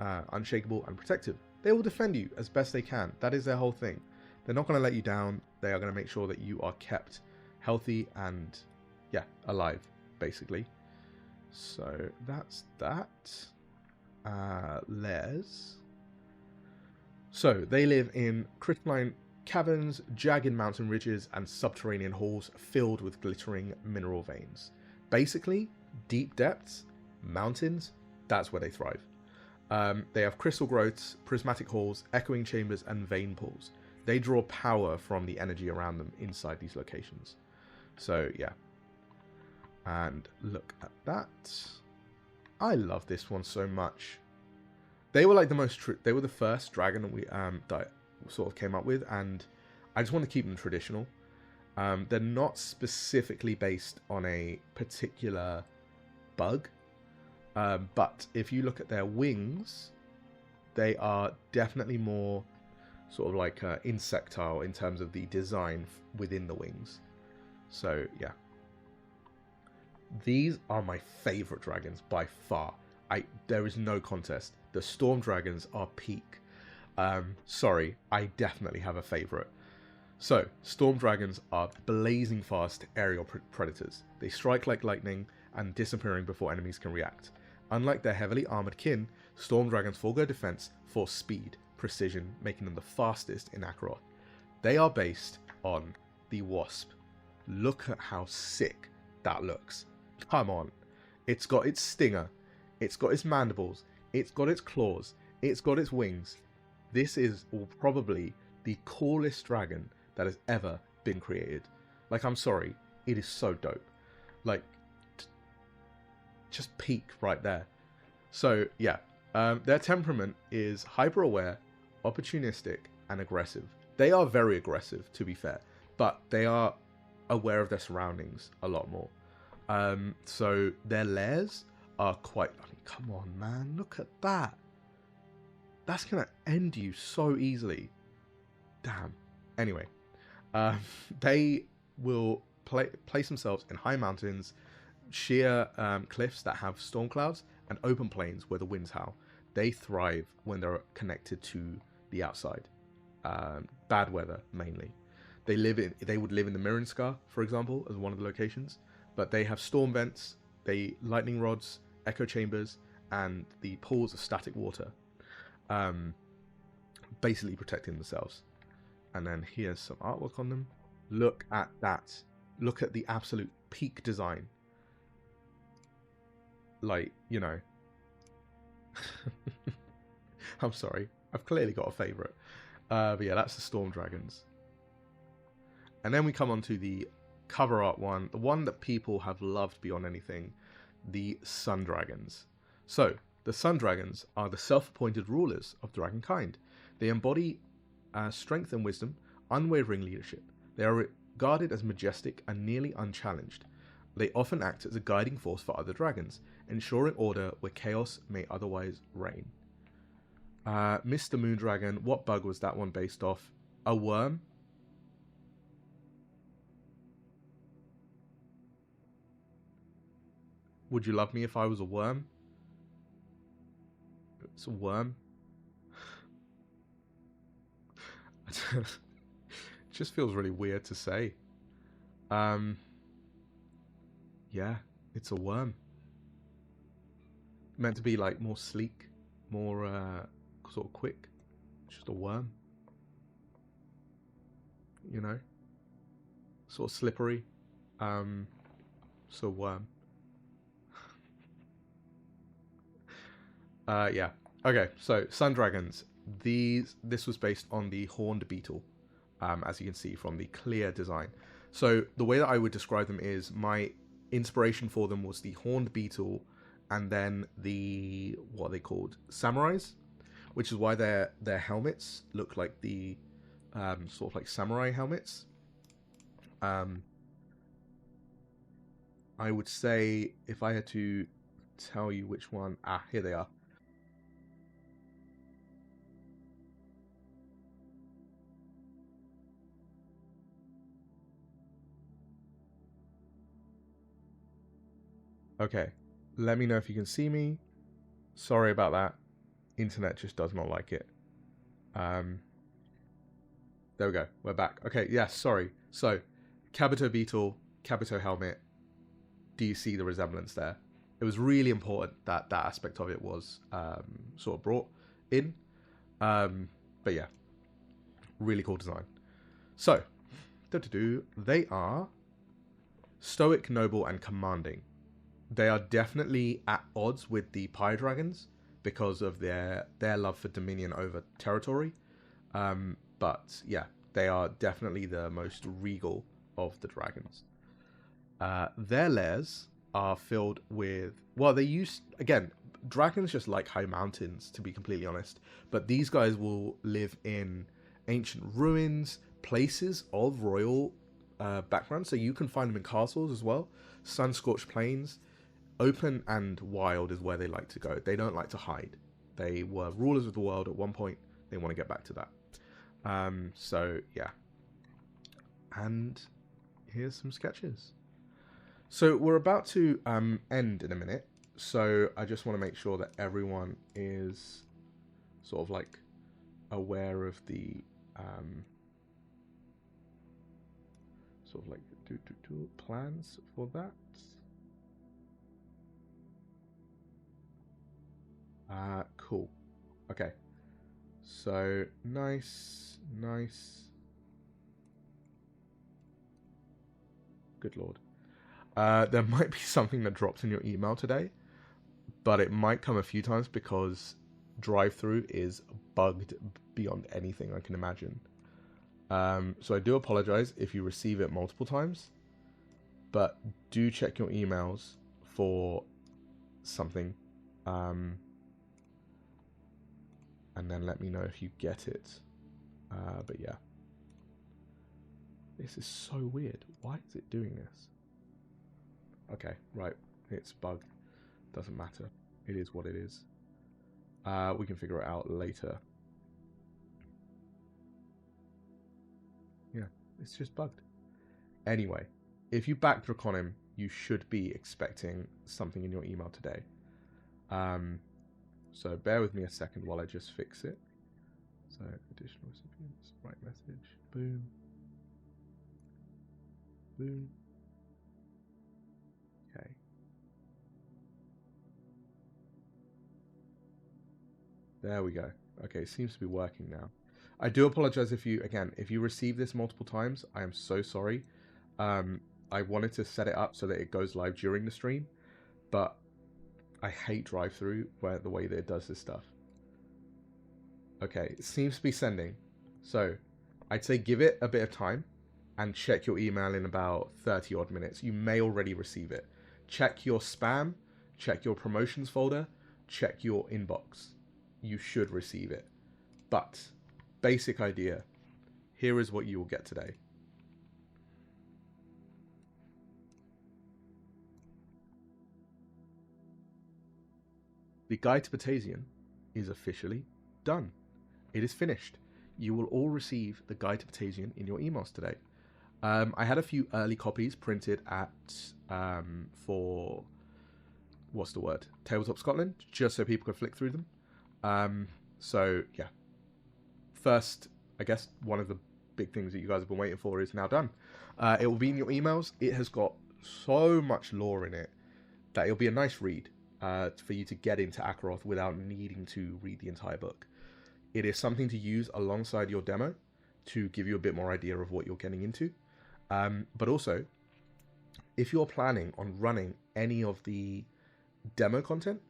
unshakable, and protective. They will defend you as best they can. That is their whole thing. They're not going to let you down. They are going to make sure that you are kept healthy and, yeah, alive, basically. So that's that. Lairs. So they live in crystalline caverns, jagged mountain ridges, and subterranean halls filled with glittering mineral veins. Basically, deep depths, mountains, that's where they thrive. They have crystal growths, prismatic halls, echoing chambers, and vein pools. They draw power from the energy around them inside these locations. So, yeah. And look at that. I love this one so much. They were like they were the first dragon that we that sort of came up with, and I just want to keep them traditional. They're not specifically based on a particular bug, but if you look at their wings, they are definitely more sort of like insectile in terms of the design within the wings. So yeah, these are my favorite dragons by far. There is no contest. The storm dragons are peak. Sorry, I definitely have a favorite. So, storm dragons are blazing fast aerial predators. They strike like lightning and disappearing before enemies can react. Unlike their heavily armored kin, storm dragons forego defense for speed, precision, making them the fastest in Azeroth. They are based on the Wasp. Look at how sick that looks. Come on. It's got its stinger, it's got its mandibles, it's got its claws, it's got its wings. This is probably the coolest dragon that has ever been created. Like, I'm sorry, it is so dope. Like, just peak right there. So, yeah, their temperament is hyper-aware, opportunistic, and aggressive. They are very aggressive, to be fair, but they are aware of their surroundings a lot more. So their lairs are quite... I mean, come on, man, look at that. That's going to end you so easily. Damn. Anyway, they will place themselves in high mountains, sheer cliffs that have storm clouds, and open plains where the winds howl. They thrive when they're connected to the outside. Bad weather, mainly. They would live in the Mirren Scar, for example, as one of the locations. But they have storm vents, lightning rods, echo chambers, and the pools of static water. Basically protecting themselves. And then here's some artwork on them. Look at that. Look at the absolute peak design. Like, you know. I'm sorry. I've clearly got a favourite. But yeah, that's the Storm Dragons. And then we come on to the cover art one. The one that people have loved beyond anything. The Sun Dragons. So, the Sun Dragons are the self-appointed rulers of dragonkind. They embody strength and wisdom, unwavering leadership. They are regarded as majestic and nearly unchallenged. They often act as a guiding force for other dragons, ensuring order where chaos may otherwise reign. Mr. Moondragon, what bug was that one based off? A worm? Would you love me if I was a worm? It's a worm. It just feels really weird to say. Yeah, it's a worm. Meant to be like more sleek, more sort of quick. It's just a worm. You know? Sort of slippery. So worm. Yeah. Okay, so Sun Dragons. This was based on the horned beetle, as you can see from the clear design. So the way that I would describe them is my inspiration for them was the horned beetle, and then the what are they called, samurais, which is why their helmets look like the sort of like samurai helmets. I would say if I had to tell you which one, here they are. Okay, let me know if you can see me. Sorry about that. Internet just does not like it. There we go. We're back. Okay, yes, sorry. So, Kabuto Beetle, Kabuto Helmet. Do you see the resemblance there? It was really important that that aspect of it was sort of brought in. But yeah, really cool design. So, they are stoic, noble, and commanding. They are definitely at odds with the Pyre Dragons because of their love for dominion over territory. But yeah, they are definitely the most regal of the dragons. Their lairs are filled with... Well, they use... Again, dragons just like high mountains, to be completely honest. But these guys will live in ancient ruins, places of royal background. So you can find them in castles as well. Sun-scorched plains. Open and wild is where they like to go. They don't like to hide. They were rulers of the world at one point. They want to get back to that. So, yeah. And here's some sketches. So, we're about to end in a minute. So, I just want to make sure that everyone is sort of like aware of the sort of like plans for that. Cool. Okay. So nice. Good lord. There might be something that drops in your email today, but it might come a few times because drive-through is bugged beyond anything I can imagine. So I do apologize if you receive it multiple times, but do check your emails for something, and then let me know if you get it. But yeah, this is so weird. Why is it doing this? Okay, right, it's bugged. Doesn't matter. It is what it is. We can figure it out later. Yeah, it's just bugged. Anyway, if you back Drakonym, you should be expecting something in your email today. So bear with me a second while I just fix it. So additional recipients, right message, boom, boom. Okay. There we go. Okay, it seems to be working now. I do apologize if you receive this multiple times. I am so sorry. I wanted to set it up so that it goes live during the stream, but I hate drive-through the way that it does this stuff. Okay, it seems to be sending. So I'd say give it a bit of time and check your email in about 30 odd minutes. You may already receive it. Check your spam, check your promotions folder, check your inbox. You should receive it. But basic idea, here is what you will get today. The Guide to Batasian is officially done. It is finished. You will all receive the Guide to Batasian in your emails today. I had a few early copies printed at for Tabletop Scotland, just so people could flick through them. So yeah, first, I guess one of the big things that you guys have been waiting for is now done. It will be in your emails. It has got so much lore in it that it'll be a nice read for you to get into Azeroth without needing to read the entire book. It is something to use alongside your demo to give you a bit more idea of what you're getting into. But also, if you're planning on running any of the demo content,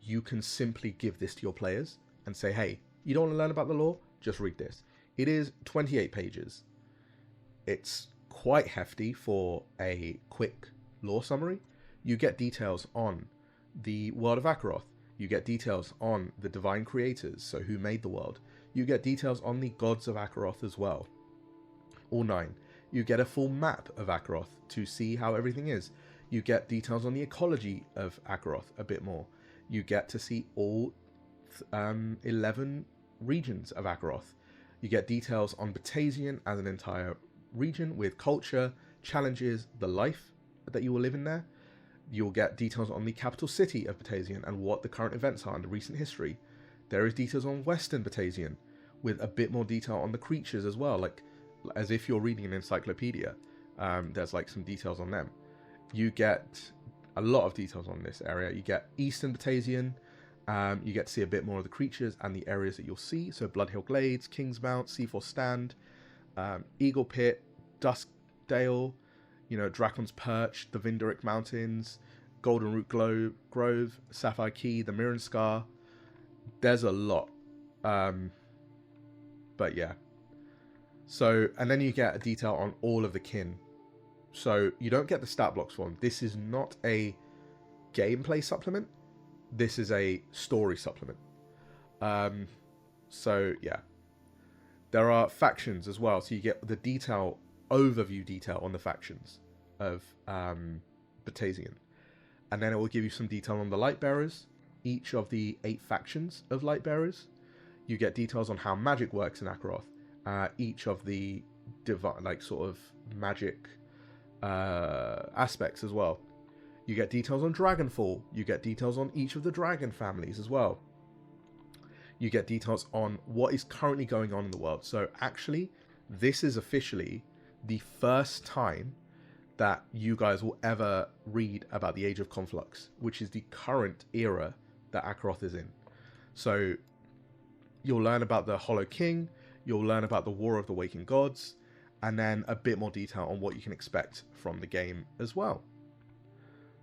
you can simply give this to your players and say, hey, you don't want to learn about the lore? Just read this. It is 28 pages. It's quite hefty for a quick lore summary. You get details on the world of Azeroth. You get details on the divine creators, so who made the world. You get details on the gods of Azeroth as well. All 9. You get a full map of Azeroth to see how everything is. You get details on the ecology of Azeroth a bit more. You get to see all 11 regions of Azeroth. You get details on Batasian as an entire region with culture, challenges, the life that you will live in there. You'll get details on the capital city of Batasian and what the current events are in the recent history. There is details on Western Batasian with a bit more detail on the creatures as well, like as if you're reading an encyclopedia. There's like some details on them. You get a lot of details on this area. You get Eastern Batasian. You get to see a bit more of the creatures and the areas that you'll see. So Bloodhill Glades, Kingsmount, C4 Stand, Eagle Pit, Duskdale, Drakon's Perch, the Vinderic Mountains, Golden Root Grove, Sapphire Key, the Mirren Scar. There's a lot. But yeah. So, and then you get a detail on all of the kin. So you don't get the stat blocks for them. This is not a gameplay supplement. This is a story supplement. So yeah. There are factions as well. So you get the overview detail on the factions of Batasian. And then it will give you some detail on the Lightbearers, each of the 8 factions of Lightbearers. You get details on how magic works in Azeroth, each of the sort of magic aspects as well. You get details on Dragonfall. You get details on each of the dragon families as well. You get details on what is currently going on in the world. So actually, this is officially the first time that you guys will ever read about the Age of Conflux, which is the current era that Azeroth is in. So you'll learn about the Hollow King, you'll learn about the War of the Waking Gods, and then a bit more detail on what you can expect from the game as well.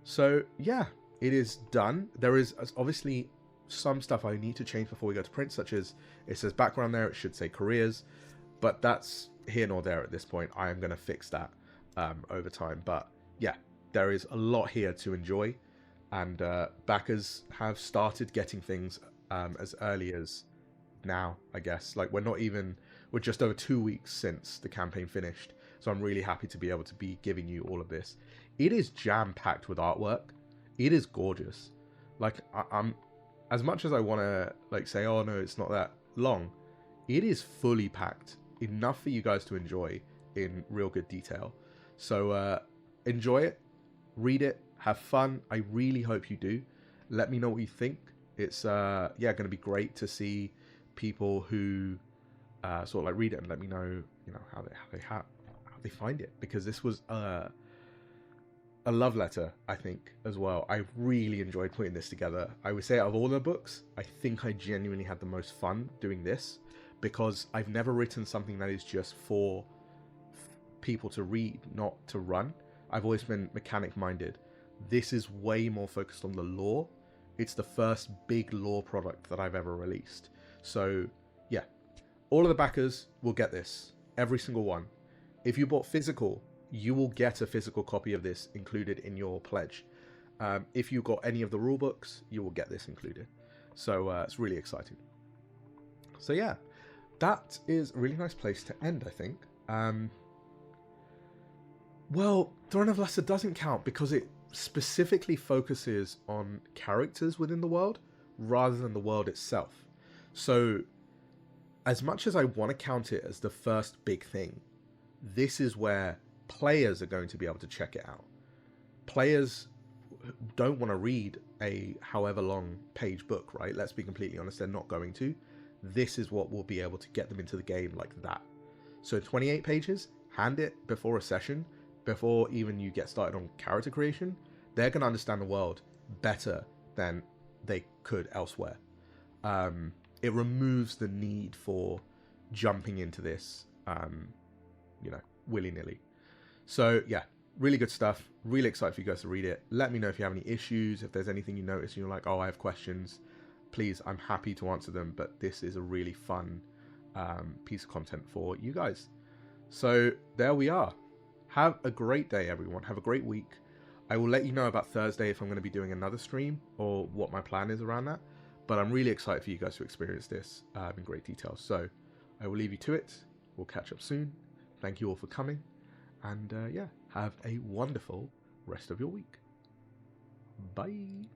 So yeah, it is done. There is obviously some stuff I need to change before we go to print, such as it says background there, it should say careers, but that's here nor there at this point. I am going to fix that over time. But yeah, there is a lot here to enjoy, and backers have started getting things as early as now, I guess. Like we're just over 2 weeks since the campaign finished, so I'm really happy to be able to be giving you all of this. It is jam-packed with artwork. It is gorgeous. Like I'm as much as I want to like say, oh no, it's not that long, it is fully packed, enough for you guys to enjoy in real good detail. So enjoy it, read it, have fun. I really hope you do. Let me know what you think. It's yeah, going to be great to see people who sort of like read it and let me know, you know, how they find it, because this was a love letter, I think, as well. I really enjoyed putting this together. I would say out of all the books, I think I genuinely had the most fun doing this, because I've never written something that is just for people to read, not to run. I've always been mechanic minded. This is way more focused on the lore. It's the first big lore product that I've ever released. So yeah, all of the backers will get this, every single one. If you bought physical, you will get a physical copy of this included in your pledge. If you got any of the rule books, you will get this included. So it's really exciting. So yeah, that is a really nice place to end, I think. Well, Throne of Lesser doesn't count because it specifically focuses on characters within the world rather than the world itself. So as much as I want to count it as the first big thing, this is where players are going to be able to check it out. Players don't want to read a however long page book, right? Let's be completely honest, they're not going to. This is what will be able to get them into the game like that. So 28 pages, hand it before a session, before even you get started on character creation, they're going to understand the world better than they could elsewhere. It removes the need for jumping into this, you know, willy-nilly. So yeah, really good stuff. Really excited for you guys to read it. Let me know if you have any issues, if there's anything you notice and you're like, oh, I have questions. Please, I'm happy to answer them, but this is a really fun piece of content for you guys. So there we are. Have a great day, everyone. Have a great week. I will let you know about Thursday if I'm going to be doing another stream or what my plan is around that. But I'm really excited for you guys to experience this in great detail. So I will leave you to it. We'll catch up soon. Thank you all for coming. And yeah, have a wonderful rest of your week. Bye.